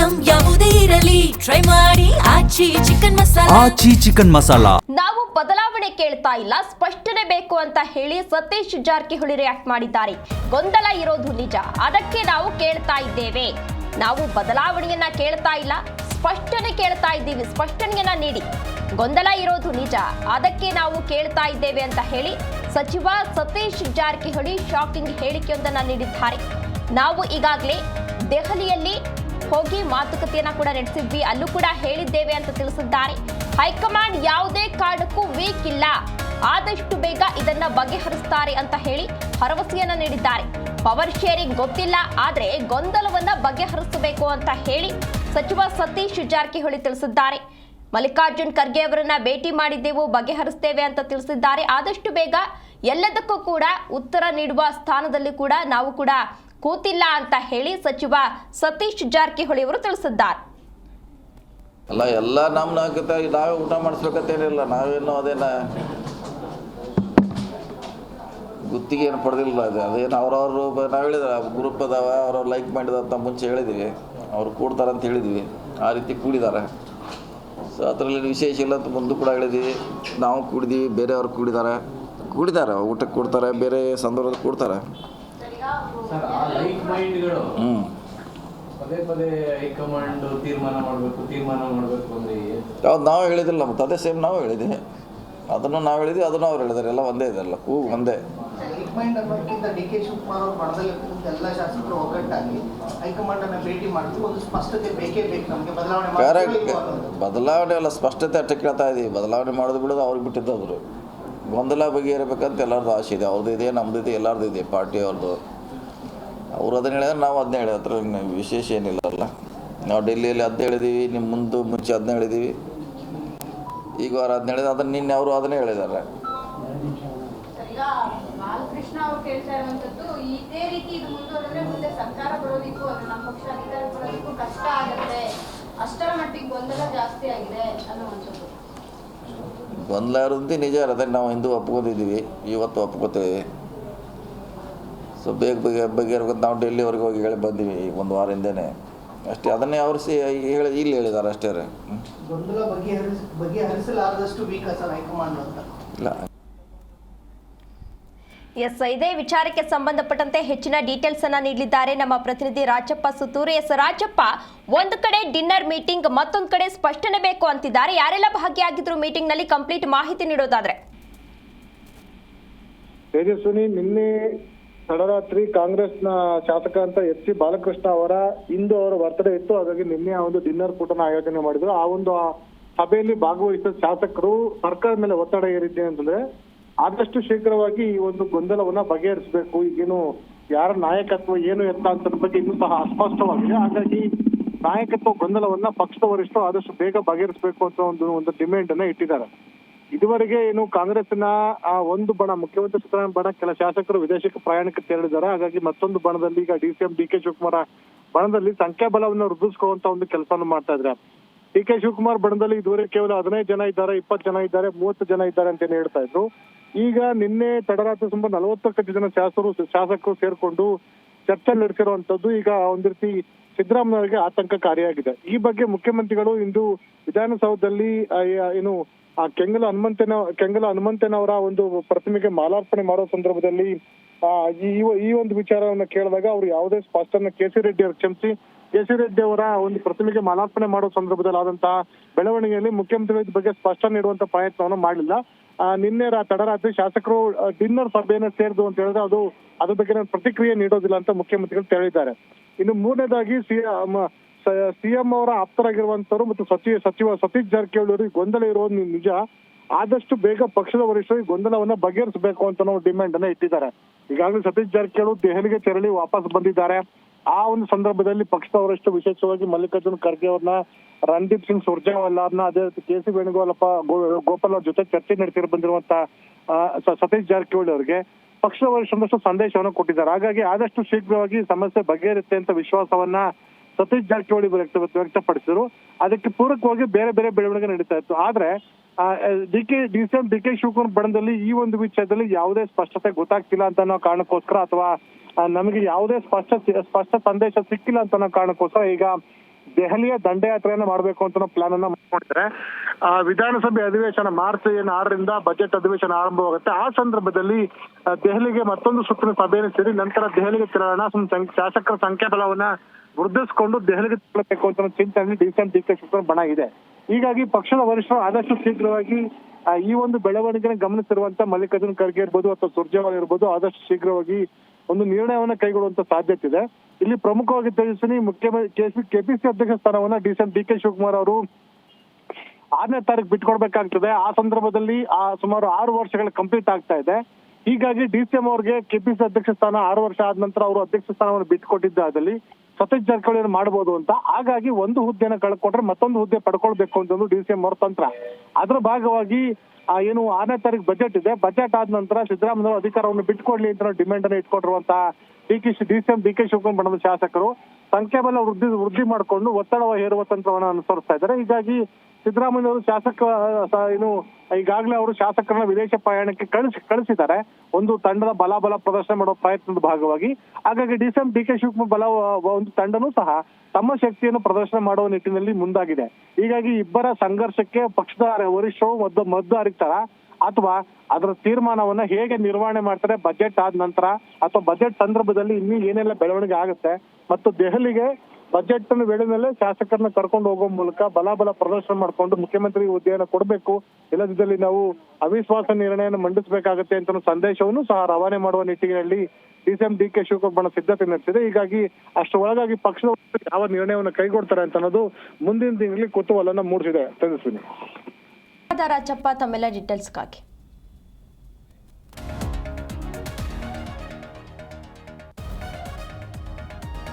Item ಯಾವುದೇ ಇರಲಿ try ಮಾಡಿ ಆಚಿ ಚಿಕನ್ ಮಸಾಲಾ. ನಾವು ಬದಲಾವಣೆ ಕೇಳ್ತಾ ಇಲ್ಲ, ಸ್ಪಷ್ಟನೆ ಬೇಕು ಅಂತ ಹೇಳಿ ಸತೀಶ್ ಜಾರಕಿಹೊಳಿ ರಿಯಾಕ್ಟ್ ಮಾಡಿದ್ದಾರೆ. ಗೊಂದಲ ಇರೋದು ನಿಜ, ಅದಕ್ಕೆ ನಾವು ಕೇಳ್ತಾ ಇದ್ದೇವೆ. ನಾವು ಬದಲಾವಣೆಯನ್ನ ಕೇಳ್ತಾ ಇಲ್ಲ, ಸ್ಪಷ್ಟನೆ ಕೇಳ್ತಾ ಇದ್ದೀವಿ, ಸ್ಪಷ್ಟನೆಯನ್ನ ನೀಡಿ. ಗೊಂದಲ ಇರೋದು ನಿಜ, ಅದಕ್ಕೆ ನಾವು ಕೇಳ್ತಾ ಇದ್ದೇವೆ ಅಂತ ಹೇಳಿ ಸಚಿವ ಸತೀಶ್ ಜಾರಕಿಹೊಳಿ ಶಾಕಿಂಗ್ ಹೇಳಿಕೆಯೊಂದನ್ನು ನೀಡಿದ್ದಾರೆ. ನಾವು ಈಗಾಗಲೇ ದೆಹಲಿಯಲ್ಲಿ ಹೋಗಿ ಮಾತುಕತೆಯನ್ನ ಕೂಡ ನಡೆಸಿದ್ವಿ, ಅಲ್ಲೂ ಕೂಡ ಹೇಳಿದ್ದೇವೆ ಅಂತ ತಿಳಿಸಿದ್ದಾರೆ. ಹೈಕಮಾಂಡ್ ಯಾವುದೇ ಕಾರಣಕ್ಕೂ ವೀಕ್ ಇಲ್ಲ, ಆದಷ್ಟು ಬೇಗ ಇದನ್ನ ಬಗೆಹರಿಸ್ತಾರೆ ಅಂತ ಹೇಳಿ ಭರವಸೆಯನ್ನ ನೀಡಿದ್ದಾರೆ. ಪವರ್ ಶೇರಿಂಗ್ ಗೊತ್ತಿಲ್ಲ, ಆದ್ರೆ ಗೊಂದಲವನ್ನ ಬಗೆಹರಿಸಬೇಕು ಅಂತ ಹೇಳಿ ಸಚಿವ ಸತೀಶ್ ಜಾರಕಿಹೊಳಿ ತಿಳಿಸಿದ್ದಾರೆ. ಮಲ್ಲಿಕಾರ್ಜುನ್ ಖರ್ಗೆ ಅವರನ್ನ ಭೇಟಿ ಮಾಡಿದ್ದೆವು, ಬಗೆಹರಿಸ್ತೇವೆ ಅಂತ ತಿಳಿಸಿದ್ದಾರೆ. ಆದಷ್ಟು ಬೇಗ ಎಲ್ಲದಕ್ಕೂ ಕೂಡ ಉತ್ತರ ನೀಡುವ ಸ್ಥಾನದಲ್ಲಿ ಕೂಡ ನಾವು ಕೂಡ ಕೂತಿಲ್ಲ ಅಂತ ಹೇಳಿ ಸಚಿವ ಸತೀಶ್ ಜಾರಕಿಹೊಳಿ ಅವರು ತಿಳಿಸಿದ್ದಾರೆ. ಅಲ್ಲ, ಎಲ್ಲ ನಾವೇ ಊಟ ಮಾಡಿಸ್ಬೇಕಂತೇನಿಲ್ಲ, ನಾವೇನು ಅದೇನ ಗುತ್ತಿಗೆ ಏನು ಪಡೆದಿಲ್ಲ. ಅದೇನು ಅವ್ರವ್ರು ನಾವು ಹೇಳಿದ್ರೆ ಗ್ರೂಪ್ ಅದಾವ, ಅವ್ರವ್ರು ಲೈಕ್ ಮಾಡಿದಂತ ಮುಂಚೆ ಹೇಳಿದ್ವಿ, ಅವ್ರು ಕೂಡ್ತಾರಂತ ಹೇಳಿದ್ವಿ, ಆ ರೀತಿ ಕೂಡಿದ್ದಾರೆ. ಸೊ ಅದರಲ್ಲಿ ವಿಶೇಷ ಇಲ್ಲ ಅಂತ ಮುಂದೆ ಕೂಡ ಹೇಳಿದ್ವಿ. ನಾವು ಕೂಡಿದ್ದೀವಿ, ಬೇರೆಯವ್ರು ಕೂಡಿದ್ದಾರೆ, ಊಟಕ್ಕೆ ಕೊಡ್ತಾರೆ, ಬೇರೆ ಸಂದರ್ಭದಲ್ಲಿ ಕೊಡ್ತಾರೆ. ಹೌದು, ನಾವು ಹೇಳಿದಿಲ್ಲ, ಮತ್ತು ಅದೇ ಸೇಮ್ ನಾವು ಹೇಳಿದ್ವಿ, ಅದನ್ನು ನಾವು ಹೇಳಿದ್ವಿ, ಅದನ್ನು ಅವ್ರು ಹೇಳಿದಾರೆ, ಎಲ್ಲ ಒಂದೇ ಇದೆಲ್ಲ, ಒಂದೇ. ಕರೆಕ್ಟ್, ಬದಲಾವಣೆ ಅಲ್ಲ, ಸ್ಪಷ್ಟತೆ ಅಷ್ಟೇ ಕೇಳ್ತಾ ಇದ್ದೀವಿ. ಬದಲಾವಣೆ ಮಾಡೋದು ಬಿಡೋದು ಅವ್ರಿಗೆ ಬಿಟ್ಟಿದ್ದವರು. ಗೊಂದಲ ಬಗೆಹರಬೇಕಂತ ಎಲ್ಲರದ್ದು ಆಸೆ ಇದೆ, ಅವ್ರದ್ದು ಇದೆ, ನಮ್ಮದು ಇದೆ, ಎಲ್ಲರದ್ದು ಇದೆ, ಪಾರ್ಟಿ ಅವ್ರದ್ದು. ಅವ್ರು ಅದನ್ನು ಹೇಳಿದ್ರೆ ನಾವು ಅದನ್ನೇ ಹೇಳಿದ ಹತ್ರ ವಿಶೇಷ ಏನಿಲ್ಲ ಅಲ್ಲ. ನಾವು ಡೆಲ್ಲಿಯಲ್ಲಿ ಅದನ್ನ ಹೇಳಿದ್ದೀವಿ, ನಿಮ್ಮ ಮುಂಚೆ ಅದನ್ನ ಹೇಳಿದ್ದೀವಿ, ಈಗ ಅವ್ರು ಅದನ್ನ ಹೇಳಿದ್ರೆ ಅದನ್ನು ನಿನ್ನೆ ಅವರು ಅದನ್ನೇ ಹೇಳಿದ್ದಾರೆ. ಬಾಲಕೃಷ್ಣ ಅವರು ಕೇಳ್ತಾ ಇರುವಂತದ್ದು ಇದೇ ರೀತಿ ಇದು ಮುಂದುವರೆದ್ರೆ ಮುಂದೆ ಸರ್ಕಾರ ಬರೋದಿಕ್ಕೂ ನಮ್ಮ ಪಕ್ಷ ಅಧಿಕಾರ ಬರೋದಿಕ್ಕೂ ಕಷ್ಟ ಆಗುತ್ತೆ, ಅಷ್ಟರ ಮಟ್ಟಿಗೆ ಗೊಂದಲ ಜಾಸ್ತಿ ಆಗಿದೆ ಅನ್ನುವಂಥದ್ದು. ಗೊಂದಲ ಇರೋದು ನಿಜ ಇರೋದೇ, ನಾವು ಹಿಂದೂ ಒಪ್ಕೊಂಡಿದ್ದೀವಿ, ಇವತ್ತು ಒಪ್ಕೋತೀವಿ. ಸೊ ಬಗೆಹರ್ಬೇಕು. ನಾವು ಡೆಲ್ಲಿವರೆಗೆ ಹೋಗಿ ಹೇಳಿ ಬಂದೀವಿ ಒಂದು ವಾರ ಹಿಂದೆನೇ ಅಷ್ಟೇ. ಅದನ್ನೇ ಅವರು ಇಲ್ಲಿ ಹೇಳಿದ್ದಾರೆ ಅಷ್ಟೇ. ಇಲ್ಲ, ಎಸ್, ಇದೇ ವಿಚಾರಕ್ಕೆ ಸಂಬಂಧಪಟ್ಟಂತೆ ಹೆಚ್ಚಿನ ಡೀಟೇಲ್ಸ್ ಅನ್ನ ನೀಡಲಿದ್ದಾರೆ ನಮ್ಮ ಪ್ರತಿನಿಧಿ ರಾಜಪ್ಪ ಸುತ್ತೂರು. ಎಸ್ ರಾಜಪ್ಪ, ಒಂದು ಕಡೆ ಡಿನ್ನರ್ ಮೀಟಿಂಗ್, ಮತ್ತೊಂದು ಕಡೆ ಸ್ಪಷ್ಟನೆ ಬೇಕು ಅಂತಿದ್ದಾರೆ. ಯಾರೆಲ್ಲ ಭಾಗಿಯಾಗಿದ್ರು ಮೀಟಿಂಗ್ ನಲ್ಲಿ, ಕಂಪ್ಲೀಟ್ ಮಾಹಿತಿ ನೀಡೋದಾದ್ರೆ? ತೇಜಸ್ವಿನಿ, ನಿನ್ನೆ ತಡರಾತ್ರಿ ಕಾಂಗ್ರೆಸ್ನ ಶಾಸಕ ಅಂತ ಎಚ್ ಬಾಲಕೃಷ್ಣ ಅವರ ಅವರ ಬರ್ತಡೇ ಇತ್ತು, ಹಾಗಾಗಿ ನಿನ್ನೆ ಆ ಒಂದು ಡಿನ್ನರ್ ಕೂಟನ ಆಯೋಜನೆ ಮಾಡಿದ್ರು. ಆ ಒಂದು ಸಭೆಯಲ್ಲಿ ಭಾಗವಹಿಸಿದ ಶಾಸಕರು ಸರ್ಕಾರದ ಮೇಲೆ ಒತ್ತಡ ಏರಿದ್ದೆ ಅಂತಂದ್ರೆ ಆದಷ್ಟು ಶೀಘ್ರವಾಗಿ ಈ ಒಂದು ಗೊಂದಲವನ್ನ ಬಗೆಹರಿಸಬೇಕು, ಈಗೇನು ಯಾರ ನಾಯಕತ್ವ ಏನು ಎತ್ತ ಅಂತ ಬಗ್ಗೆ ಇನ್ನೂ ಸಹ ಅಸ್ಪಷ್ಟವಾಗಿದೆ. ಹಾಗಾಗಿ ನಾಯಕತ್ವ ಗೊಂದಲವನ್ನ ಪಕ್ಷದ ವರಿಷ್ಠರು ಆದಷ್ಟು ಬೇಗ ಬಗೆಹರಿಸಬೇಕು ಅಂತ ಒಂದು ಡಿಮ್ಯಾಂಡ್ ಅನ್ನ ಇಟ್ಟಿದ್ದಾರೆ. ಇದುವರೆಗೆ ಏನು ಕಾಂಗ್ರೆಸ್ನ ಒಂದು ಬಣ, ಮುಖ್ಯಮಂತ್ರಿ ಸಿದ್ದರಾಮಯ್ಯ ಬಣ, ಕೆಲ ಶಾಸಕರು ವಿದೇಶಕ್ಕೆ ಪ್ರಯಾಣಕ್ಕೆ ತೆರಳಿದ್ದಾರೆ. ಹಾಗಾಗಿ ಮತ್ತೊಂದು ಬಣದಲ್ಲಿ ಈಗ DCM DK ಶಿವಕುಮಾರ್ ಬಣದಲ್ಲಿ ಸಂಖ್ಯಾಬಲವನ್ನು ವೃದ್ಧಿಸ್ಕೊಳ್ಳುವಂತ ಒಂದು ಕೆಲಸವನ್ನು ಮಾಡ್ತಾ ಇದ್ದಾರೆ. DK ಶಿವಕುಮಾರ್ ಬಣದಲ್ಲಿ ಇದುವರೆಗೆ ಕೇವಲ 15 ಜನ ಇದ್ದಾರೆ, 20 ಜನ ಇದ್ದಾರೆ, 30 ಜನ ಇದ್ದಾರೆ ಅಂತ ಹೇಳ್ತಾ ಇದ್ರು. ಈಗ ನಿನ್ನೆ ತಡರಾತ್ರಿ ಸುಮಾರು 40 ಜನ ಶಾಸಕರು ಸೇರ್ಕೊಂಡು ಚರ್ಚೆ ನಡೆಸಿರುವಂತದ್ದು ಈಗ ಒಂದ್ ರೀತಿ ಸಿದ್ದರಾಮಯ್ಯವರಿಗೆ ಆತಂಕಕಾರಿಯಾಗಿದೆ. ಈ ಬಗ್ಗೆ ಮುಖ್ಯಮಂತ್ರಿಗಳು ಇಂದು ವಿಧಾನಸೌಧದಲ್ಲಿ ಏನು ಕೆಂಗಲ ಹನುಮಂತನವರ ಒಂದು ಪ್ರತಿಮೆಗೆ ಮಾಲಾರ್ಪಣೆ ಮಾಡೋ ಸಂದರ್ಭದಲ್ಲಿ ಈ ಒಂದು ವಿಚಾರವನ್ನ ಕೇಳಿದಾಗ ಅವರು ಯಾವುದೇ ಸ್ಪಷ್ಟನೆ KC ರೆಡ್ಡಿ ಅವರು ಕ್ಷಮಿಸಿ KC ರೆಡ್ಡಿ ಅವರ ಒಂದು ಪ್ರತಿಮೆಗೆ ಮಾಲಾರ್ಪಣೆ ಮಾಡೋ ಸಂದರ್ಭದಲ್ಲಿ ಆದಂತಹ ಬೆಳವಣಿಗೆಯಲ್ಲಿ ಮುಖ್ಯಮಂತ್ರಿಗಳ ಬಗ್ಗೆ ಸ್ಪಷ್ಟನೆ ನೀಡುವಂತ ಪ್ರಯತ್ನವನ್ನು ಮಾಡಲಿಲ್ಲ. ನಿನ್ನೆ ತಡರಾತ್ರಿ ಶಾಸಕರು ಡಿನ್ನರ್ ಸಭೆಯನ್ನ ಸೇರಿದು ಅಂತ ಹೇಳಿದ್ರೆ ಅದ್ರ ಬಗ್ಗೆ ಪ್ರತಿಕ್ರಿಯೆ ನೀಡೋದಿಲ್ಲ ಅಂತ ಮುಖ್ಯಮಂತ್ರಿಗಳು ಹೇಳಿದ್ದಾರೆ. ಇನ್ನು ಮೂರನೇದಾಗಿ ಸಿಎಂ ಅವರ ಆಪ್ತರಾಗಿರುವಂತವರು ಮತ್ತು ಸಚಿವ ಸತೀಶ್ ಜಾರಕಿಹೊಳಿ ಅವರಿಗೆ ಗೊಂದಲ ಇರೋದು ನಿಜ, ಆದಷ್ಟು ಬೇಗ ಪಕ್ಷದ ವರಿಷ್ಠರು ಗೊಂದಲವನ್ನ ಬಗೆಹರಿಸಬೇಕು ಅಂತ ನಾವು ಡಿಮ್ಯಾಂಡ್ ಅನ್ನ ಇಟ್ಟಿದ್ದಾರೆ. ಈಗಾಗಲೇ ಸತೀಶ್ ಜಾರಕಿಹೊಳಿ ದೆಹಲಿಗೆ ತೆರಳಿ ವಾಪಸ್ ಬಂದಿದ್ದಾರೆ. ಆ ಒಂದು ಸಂದರ್ಭದಲ್ಲಿ ಪಕ್ಷದ ವರಿಷ್ಠರು ವಿಶೇಷವಾಗಿ ಮಲ್ಲಿಕಾರ್ಜುನ್ ಖರ್ಗೆ ಅವ್ರನ್ನ, ರಣದೀಪ್ ಸಿಂಗ್ ಸುರ್ಜೇವಾಲಾ ಅವ್ರನ್ನ, ಅದೇ ರೀತಿ KC ವೇಣುಗೋಪಾಲ್ ಅವ್ರ ಜೊತೆ ಚರ್ಚೆ ನಡೆಸಿ ಬಂದಿರುವಂತ ಸತೀಶ್ ಜಾರಕಿಹೊಳಿ ಅವರಿಗೆ ಪಕ್ಷದ ವರಿಷ್ಠರಷ್ಟು ಸಂದೇಶವನ್ನು ಕೊಟ್ಟಿದ್ದಾರೆ. ಹಾಗಾಗಿ ಆದಷ್ಟು ಶೀಘ್ರವಾಗಿ ಸಮಸ್ಯೆ ಬಗೆಹರುತ್ತೆ ಅಂತ ವಿಶ್ವಾಸವನ್ನ ಸತೀಶ್ ಜಾರಕಿಹೊಳಿ ವ್ಯಕ್ತಪಡಿಸಿದ್ರು. ಅದಕ್ಕೆ ಪೂರಕವಾಗಿ ಬೇರೆ ಬೇರೆ ಬೆಳವಣಿಗೆ ನಡೀತಾ ಇತ್ತು. ಆದ್ರೆ DCM DK ಶಿವಕುಮಾರ್ ಬಣದಲ್ಲಿ ಈ ಒಂದು ವಿಷಯದಲ್ಲಿ ಯಾವುದೇ ಸ್ಪಷ್ಟತೆ ಗೊತ್ತಾಗ್ತಿಲ್ಲ ಅಂತ ಅನ್ನೋ ಕಾರಣಕ್ಕೋಸ್ಕರ, ಅಥವಾ ನಮಗೆ ಯಾವುದೇ ಸ್ಪಷ್ಟ ಸಂದೇಶ ಸಿಕ್ಕಿಲ್ಲ ಅಂತ ಅನ್ನೋ ಕಾರಣಕ್ಕೋಸ್ಕರ ಈಗ ದೆಹಲಿಯ ದಂಡಯಾತ್ರೆಯನ್ನ ಮಾಡಬೇಕು ಅಂತ ಪ್ಲಾನ್ ಅನ್ನ ಮಾಡ್ಕೊಂಡಿದ್ದಾರೆ. ವಿಧಾನಸಭೆ ಅಧಿವೇಶನ ಮಾರ್ಚ್ 6ರಿಂದ ಬಜೆಟ್ ಅಧಿವೇಶನ ಆರಂಭವಾಗುತ್ತೆ. ಆ ಸಂದರ್ಭದಲ್ಲಿ ದೆಹಲಿಗೆ ಮತ್ತೊಂದು ಸುತ್ತಿನ ಸಭೆಯನ್ನು ಸೇರಿ ನಂತರ ದೆಹಲಿಗೆ ತೆರಳೋಣ, ಶಾಸಕರ ಸಂಖ್ಯಾಬಲವನ್ನ ವೃದ್ಧಿಸಿಕೊಂಡು ದೆಹಲಿಗೆ ತೆರಳಬೇಕು ಅಂತ ಚಿಂತನೆ ಡಿ.ಕೆ ಶಿವಕುಮಾರ್ ಬಣ ಇದೆ. ಹೀಗಾಗಿ ಪಕ್ಷದ ವರಿಷ್ಠರು ಆದಷ್ಟು ಶೀಘ್ರವಾಗಿ ಈ ಒಂದು ಬೆಳವಣಿಗೆನ ಗಮನಿಸಿರುವಂತ ಮಲ್ಲಿಕಾರ್ಜುನ್ ಖರ್ಗೆ ಇರ್ಬೋದು ಅಥವಾ ಸುರ್ಜೇವಾಲಾ ಇರ್ಬೋದು, ಆದಷ್ಟು ಶೀಘ್ರವಾಗಿ ಒಂದು ನಿರ್ಣಯವನ್ನ ಕೈಗೊಳ್ಳುವಂತ ಸಾಧ್ಯತೆ ಇದೆ. ಇಲ್ಲಿ ಪ್ರಮುಖವಾಗಿ ತಿಳಿಸ್ತೀನಿ, ಮುಖ್ಯಮಂತ್ರಿ ಕೆಪಿಸಿ ಅಧ್ಯಕ್ಷ ಸ್ಥಾನವನ್ನ ಡಿ.ಕೆ ಶಿವಕುಮಾರ್ ಅವರು 6ನೇ ತಾರೀಕು ಬಿಟ್ಕೊಡ್ಬೇಕಾಗ್ತದೆ. ಆ ಸಂದರ್ಭದಲ್ಲಿ ಸುಮಾರು 6 ವರ್ಷಗಳು ಕಂಪ್ಲೀಟ್ ಆಗ್ತಾ ಇದೆ. ಹೀಗಾಗಿ ಡಿ.ಸಿ.ಎಂ ಅವ್ರಿಗೆ ಕೆಪಿಸಿ ಅಧ್ಯಕ್ಷ ಸ್ಥಾನ 6 ವರ್ಷ ಆದ ನಂತರ ಅವರು ಅಧ್ಯಕ್ಷ ಸ್ಥಾನವನ್ನು ಬಿಟ್ಟುಕೊಟ್ಟಿದ್ದಾದಲ್ಲಿ ಸತೀಶ್ ಜಾರಕಿಹೊಳಿ ಮಾಡಬಹುದು ಅಂತ. ಹಾಗಾಗಿ ಒಂದು ಹುದ್ದೆನ ಕಳ್ಕೊಂಡ್ರೆ ಮತ್ತೊಂದು ಹುದ್ದೆ ಪಡ್ಕೊಳ್ಬೇಕು ಅಂತ ಡಿ.ಸಿ.ಎಂ ಅವ್ರ ತಂತ್ರ. ಅದರ ಭಾಗವಾಗಿ ಏನು 6ನೇ ತಾರೀಕು ಬಜೆಟ್ ಇದೆ, ಬಜೆಟ್ ಆದ ನಂತರ ಸಿದ್ದರಾಮಯ್ಯ ಅಧಿಕಾರವನ್ನು ಬಿಟ್ಕೊಡ್ಲಿ ಅಂತ ಡಿಮ್ಯಾಂಡ್ ಅನ್ನು ಇಟ್ಕೊಂಡಿರುವಂತಹ ಡಿ.ಕೆ ಶಿವಕುಮಾರ್ ಬಣದ ಶಾಸಕರು ಸಂಖ್ಯಾಬಲ ವೃದ್ಧಿ ಮಾಡಿಕೊಂಡು ಒತ್ತಡ ಹೇರುವ ತಂತ್ರವನ್ನು ಅನುಸರಿಸ್ತಾ ಇದ್ದಾರೆ. ಹೀಗಾಗಿ ಸಿದ್ದರಾಮಯ್ಯ ಅವರು ಈಗಾಗಲೇ ಅವರು ಶಾಸಕರನ್ನ ವಿದೇಶ ಪ್ರಯಾಣಕ್ಕೆ ಕಳಿಸಿದ್ದಾರೆ, ಒಂದು ತಂಡದ ಬಲ ಪ್ರದರ್ಶನ ಮಾಡುವ ಪ್ರಯತ್ನದ ಭಾಗವಾಗಿ. ಹಾಗಾಗಿ ಡಿ.ಕೆ ಶಿವಕುಮಾರ್ ಒಂದು ತಂಡನೂ ಸಹ ತಮ್ಮ ಶಕ್ತಿಯನ್ನು ಪ್ರದರ್ಶನ ಮಾಡುವ ನಿಟ್ಟಿನಲ್ಲಿ ಮುಂದಾಗಿದೆ. ಹೀಗಾಗಿ ಇಬ್ಬರ ಸಂಘರ್ಷಕ್ಕೆ ಪಕ್ಷದ ವರಿಷ್ಠರು ಮದ್ದು ಹರಿತಾರ ಅಥವಾ ಅದರ ತೀರ್ಮಾನವನ್ನ ಹೇಗೆ ನಿರ್ವಹಣೆ ಮಾಡ್ತಾರೆ ಬಜೆಟ್ ಆದ ನಂತರ ಅಥವಾ ಬಜೆಟ್ ಸಂದರ್ಭದಲ್ಲಿ ಇನ್ನೂ ಏನೆಲ್ಲ ಬೆಳವಣಿಗೆ ಆಗುತ್ತೆ ಮತ್ತು ದೆಹಲಿಗೆ ಬಜೆಟ್ ವೇಳೆ ಮೇಲೆ ಶಾಸಕರನ್ನ ಕರ್ಕೊಂಡು ಹೋಗೋ ಮೂಲಕ ಬಲ ಪ್ರದರ್ಶನ ಮಾಡಿಕೊಂಡು ಮುಖ್ಯಮಂತ್ರಿ ಹುದ್ದೆಯನ್ನು ಕೊಡಬೇಕು, ಇಲ್ಲದಿದ್ದಲ್ಲಿ ನಾವು ಅವಿಶ್ವಾಸ ನಿರ್ಣಯವನ್ನು ಮಂಡಿಸಬೇಕಾಗುತ್ತೆ ಅಂತ ಸಂದೇಶವನ್ನು ಸಹ ರವಾನೆ ಮಾಡುವ ನಿಟ್ಟಿನಲ್ಲಿ ಡಿ.ಕೆ ಶಿವಕುಮಾರ್ ಬಣ ಸಿದ್ಧತೆ ನಡೆಸಿದೆ. ಹೀಗಾಗಿ ಅಷ್ಟು ಒಳಗಾಗಿ ಪಕ್ಷದ ಯಾವ ನಿರ್ಣಯವನ್ನು ಕೈಗೊಳ್ತಾರೆ ಅಂತ ಅನ್ನೋದು ಮುಂದಿನ ತಿಂಗಳಲ್ಲಿ ಕುತೂಹಲನ ಮೂಡಿಸಿದೆ. ತಿಳಿಸ್ತೀನಿ ರಾಜಪ್ಪ, ತಮ್ಮೆಲ್ಲ ಡೀಟೇಲ್ಸ್ಗಾಗಿ